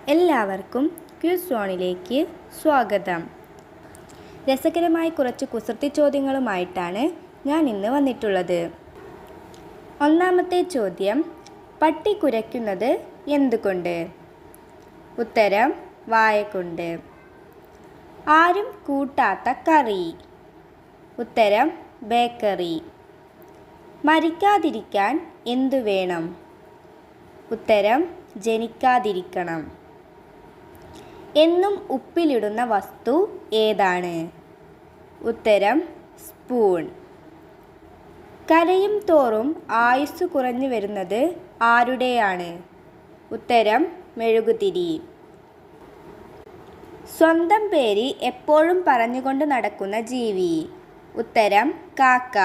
എല്ലാവർക്കും ക്വിസ് സോണിലേക്ക് സ്വാഗതം. രസകരമായ കുറച്ച് കുസൃതി ചോദ്യങ്ങളുമായിട്ടാണ് ഞാൻ ഇന്ന് വന്നിട്ടുള്ളത്. ഒന്നാമത്തെ ചോദ്യം, പട്ടി കുരയ്ക്കുന്നത് എന്തുകൊണ്ട്? ഉത്തരം വായകൊണ്ട്. ആരും കൂട്ടാത്ത കറി. ഉത്തരം ബേക്കറി. മരിക്കാതിരിക്കാൻ എന്തു വേണം? ഉത്തരം ജനിക്കാതിരിക്കണം. എന്നും ഉപ്പിലിടുന്ന വസ്തു ഏതാണ്? ഉത്തരം സ്പൂൺ. കരയും തോറും ആയുസ് കുറഞ്ഞു വരുന്നത് ആരുടെയാണ്? ഉത്തരം മെഴുകുതിരി. സ്വന്തം പേര് എപ്പോഴും പറഞ്ഞുകൊണ്ട് നടക്കുന്ന ജീവി? ഉത്തരം കാക്ക.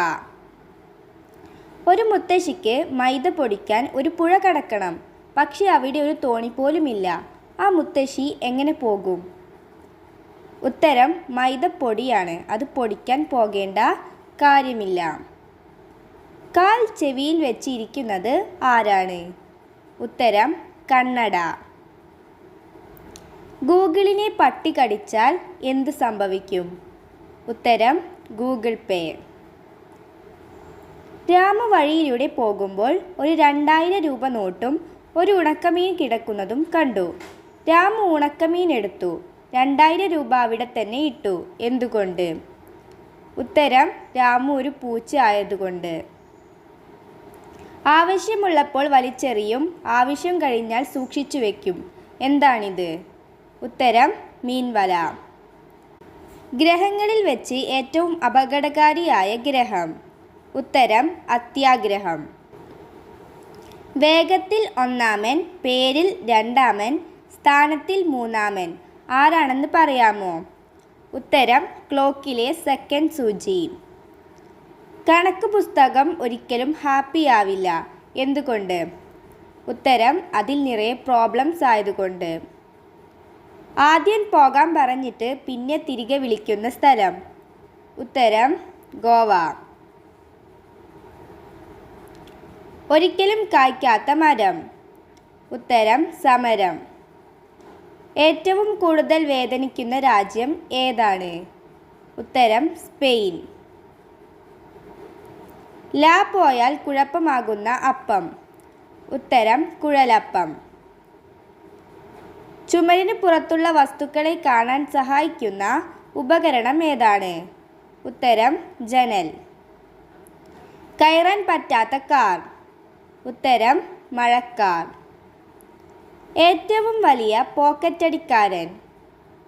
ഒരു മുത്തശ്ശിക്ക് മൈദ പൊടിക്കാൻ ഒരു പുഴ കടക്കണം. പക്ഷെ അവിടെ ഒരു തോണി പോലുമില്ല. ആ മുത്തശ്ശി എങ്ങനെ പോകും? ഉത്തരം മൈദപ്പൊടിയാണ്. അത് പൊടിക്കാൻ പോകേണ്ട കാര്യമില്ല. കാൽ ചെവിയിൽ വെച്ചിരിക്കുന്നത് ആരാണ്? ഉത്തരം കണ്ണട. ഗൂഗിളിനെ പട്ടി കടിച്ചാൽ എന്ത് സംഭവിക്കും? ഉത്തരം ഗൂഗിൾ പേ. രാമ വഴിയിലൂടെ പോകുമ്പോൾ ഒരു 2000 രൂപ നോട്ടും ഒരു ഉണക്കമീൻ കിടക്കുന്നതും കണ്ടു. രാമു ഉണക്കമീൻ എടുത്തു. 2000 രൂപ അവിടെ തന്നെ ഇട്ടു. എന്തുകൊണ്ട്? ഉത്തരം രാമു ഒരു പൂച്ച ആയതുകൊണ്ട്. ആവശ്യമുള്ളപ്പോൾ വലിച്ചെറിയും, ആവശ്യം കഴിഞ്ഞാൽ സൂക്ഷിച്ചു വയ്ക്കും. എന്താണിത്? ഉത്തരം മീൻവല. ഗ്രഹങ്ങളിൽ വെച്ച് ഏറ്റവും അപകടകാരിയായ ഗ്രഹം? ഉത്തരം അത്യാഗ്രഹം. വേഗത്തിൽ ഒന്നാമൻ, പേരിൽ രണ്ടാമൻ, സ്ഥാനത്തിൽ മൂന്നാമൻ ആരാണെന്ന് പറയാമോ? ഉത്തരം ക്ലോക്കിലെ സെക്കൻഡ് സൂചി. കണക്ക് പുസ്തകം ഒരിക്കലും ഹാപ്പി ആവില്ല. എന്തുകൊണ്ട്? ഉത്തരം അതിൽ നിറയെ പ്രോബ്ലംസ് ആയതുകൊണ്ട്. ആദ്യം പോകാൻ പറഞ്ഞിട്ട് പിന്നെ തിരികെ വിളിക്കുന്ന സ്ഥലം? ഉത്തരം ഗോവ. ഒരിക്കലും കായ്ക്കാത്ത മരം? ഉത്തരം സമരം. ഏറ്റവും കൂടുതൽ വേദനിക്കുന്ന രാജ്യം ഏതാണ്? ഉത്തരം സ്പെയിൻ. ലാ പോയാൽ കുഴപ്പമാകുന്ന അപ്പം? ഉത്തരം കുഴലപ്പം. ചുമരിന് പുറത്തുള്ള വസ്തുക്കളെ കാണാൻ സഹായിക്കുന്ന ഉപകരണം ഏതാണ്? ഉത്തരം ജനൽ. കയറാൻ പറ്റാത്ത കാർ? ഉത്തരം മഴക്കാർ. ഏറ്റവും വലിയ പോക്കറ്റടിക്കാരൻ?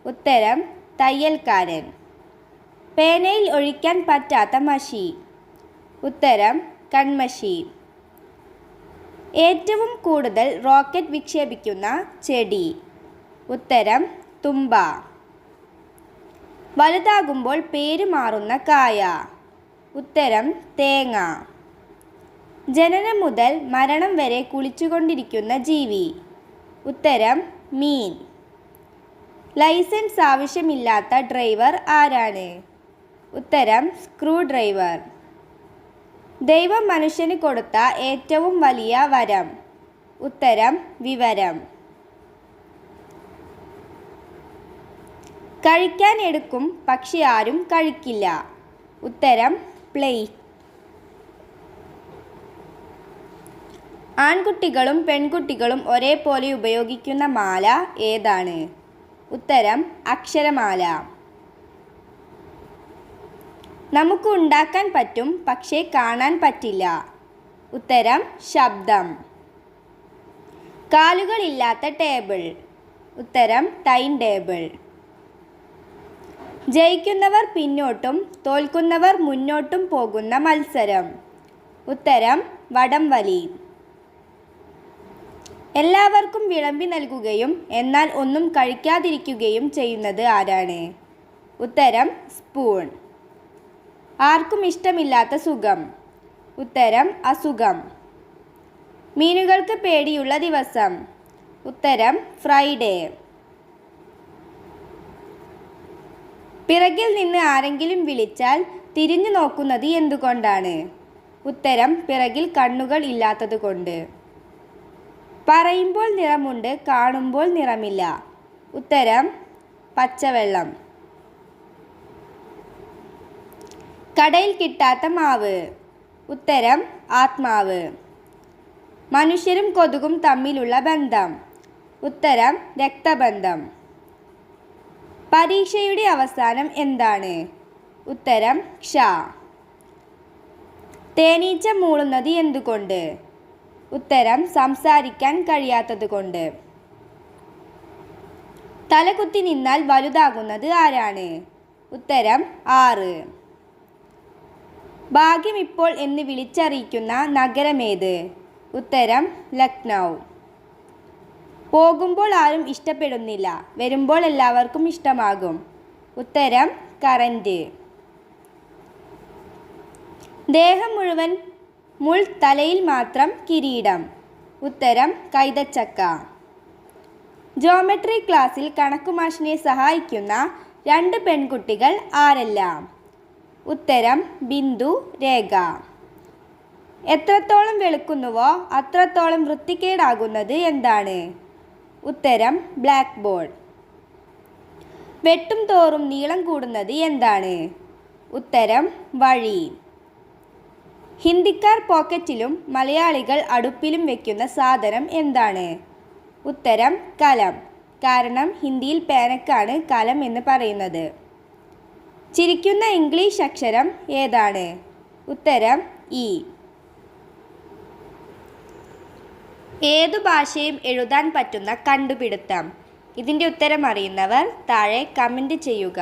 ഉത്തരം തയ്യൽക്കാരൻ. പേനയിൽ ഒഴിക്കാൻ പറ്റാത്ത മഷി? ഉത്തരം കൺമഷി. ഏറ്റവും കൂടുതൽ റോക്കറ്റ് വിക്ഷേപിക്കുന്ന ചെടി? ഉത്തരം തുമ്പ. വലുതാകുമ്പോൾ പേര് മാറുന്ന കായ? ഉത്തരം തേങ്ങ. ജനനം മുതൽ മരണം വരെ കുളിച്ചുകൊണ്ടിരിക്കുന്ന ജീവി? ഉത്തരം മീൻ. ലൈസൻസ് ആവശ്യമില്ലാത്ത ഡ്രൈവർ ആരാണ്? ഉത്തരം സ്ക്രൂ ഡ്രൈവർ. ദൈവം മനുഷ്യന് കൊടുത്ത ഏറ്റവും വലിയ വരം? ഉത്തരം വിവരം. കഴിക്കാൻ എടുക്കും പക്ഷെ ആരും കഴിക്കില്ല. ഉത്തരം പ്ലേറ്റ്. ആൺകുട്ടികളും പെൺകുട്ടികളും ഒരേപോലെ ഉപയോഗിക്കുന്ന മാല ഏതാണ്? ഉത്തരം അക്ഷരമാല. നമുക്ക് ഉണ്ടാക്കാൻ പറ്റും പക്ഷേ കാണാൻ പറ്റില്ല. ഉത്തരം ശബ്ദം. കാലുകളില്ലാത്ത ടേബിൾ? ഉത്തരം ടൈം ടേബിൾ. ജയിക്കുന്നവർ പിന്നോട്ടും തോൽക്കുന്നവർ മുന്നോട്ടും പോകുന്ന മത്സരം? ഉത്തരം വടംവലി. എല്ലാവർക്കും വിളമ്പി നൽകുകയും എന്നാൽ ഒന്നും കഴിക്കാതിരിക്കുകയും ചെയ്യുന്നത് ആരാണ്? ഉത്തരം സ്പൂൺ. ആർക്കും ഇഷ്ടമില്ലാത്ത സുഖം? ഉത്തരം അസുഖം. മീനുകൾക്ക് പേടിയുള്ള ദിവസം? ഉത്തരം ഫ്രൈഡേ. പിറകിൽ നിന്ന് ആരെങ്കിലും വിളിച്ചാൽ തിരിഞ്ഞു നോക്കുന്നത് എന്തുകൊണ്ടാണ്? ഉത്തരം പിറകിൽ കണ്ണുകൾ ഇല്ലാത്തതുകൊണ്ട്. പറയുമ്പോൾ നിറമുണ്ട്, കാണുമ്പോൾ നിറമില്ല. ഉത്തരം പച്ചവെള്ളം. കടയിൽ കിട്ടാത്ത മാവ്. ഉത്തരം ആത്മാവ്. മനുഷ്യരും കൊതുകും തമ്മിലുള്ള ബന്ധം. ഉത്തരം രക്തബന്ധം. പരീക്ഷയുടെ അവസാനം എന്താണ്? ഉത്തരം ക്ഷ. തേനീച്ച മൂളുന്നത് എന്തുകൊണ്ട്? ഉത്തരം സംസാരിക്കാൻ കഴിയാത്തതുകൊണ്ട്. തലകുത്തി നിന്നാൽ വലുതാകുന്നത് ആരാണ്? ഉത്തരം 6. ഭാഗ്യം ഇപ്പോൾ എന്ന് വിളിച്ചറിയിക്കുന്ന നഗരമേത്? ഉത്തരം ലക്നൗ. പോകുമ്പോൾ ആരും ഇഷ്ടപ്പെടുന്നില്ല, വരുമ്പോൾ എല്ലാവർക്കും ഇഷ്ടമാകും. ഉത്തരം കറന്റ്. ദേഹം മുഴുവൻ മുൾ, തലയിൽ മാത്രം കിരീടം. ഉത്തരം കൈതച്ചക്ക. ജോമെട്രി ക്ലാസ്സിൽ കണക്കുമാഷിനെ സഹായിക്കുന്ന 2 പെൺകുട്ടികൾ ആരെല്ലാം? ഉത്തരം ബിന്ദു, രേഖ. എത്രത്തോളം വെളുക്കുന്നുവോ അത്രത്തോളം വൃത്തികേടാകുന്നത് എന്താണ്? ഉത്തരം ബ്ലാക്ക് ബോർഡ്. വെട്ടും തോറും നീളം കൂടുന്നത് എന്താണ്? ഉത്തരം വഴി. ഹിന്ദിക്കാർ പോക്കറ്റിലും മലയാളികൾ അടുപ്പിലും വയ്ക്കുന്ന സാധനം എന്താണ്? ഉത്തരം കലം. കാരണം ഹിന്ദിയിൽ പേനക്കാണ് കലം എന്ന് പറയുന്നത്. ചിരിക്കുന്ന ഇംഗ്ലീഷ് അക്ഷരം ഏതാണ്? ഉത്തരം ഇ. ഏതു ഭാഷയും എഴുതാൻ പറ്റുന്ന കണ്ടുപിടുത്തം. ഇതിൻ്റെ ഉത്തരം അറിയുന്നവർ താഴെ കമൻറ്റ് ചെയ്യുക.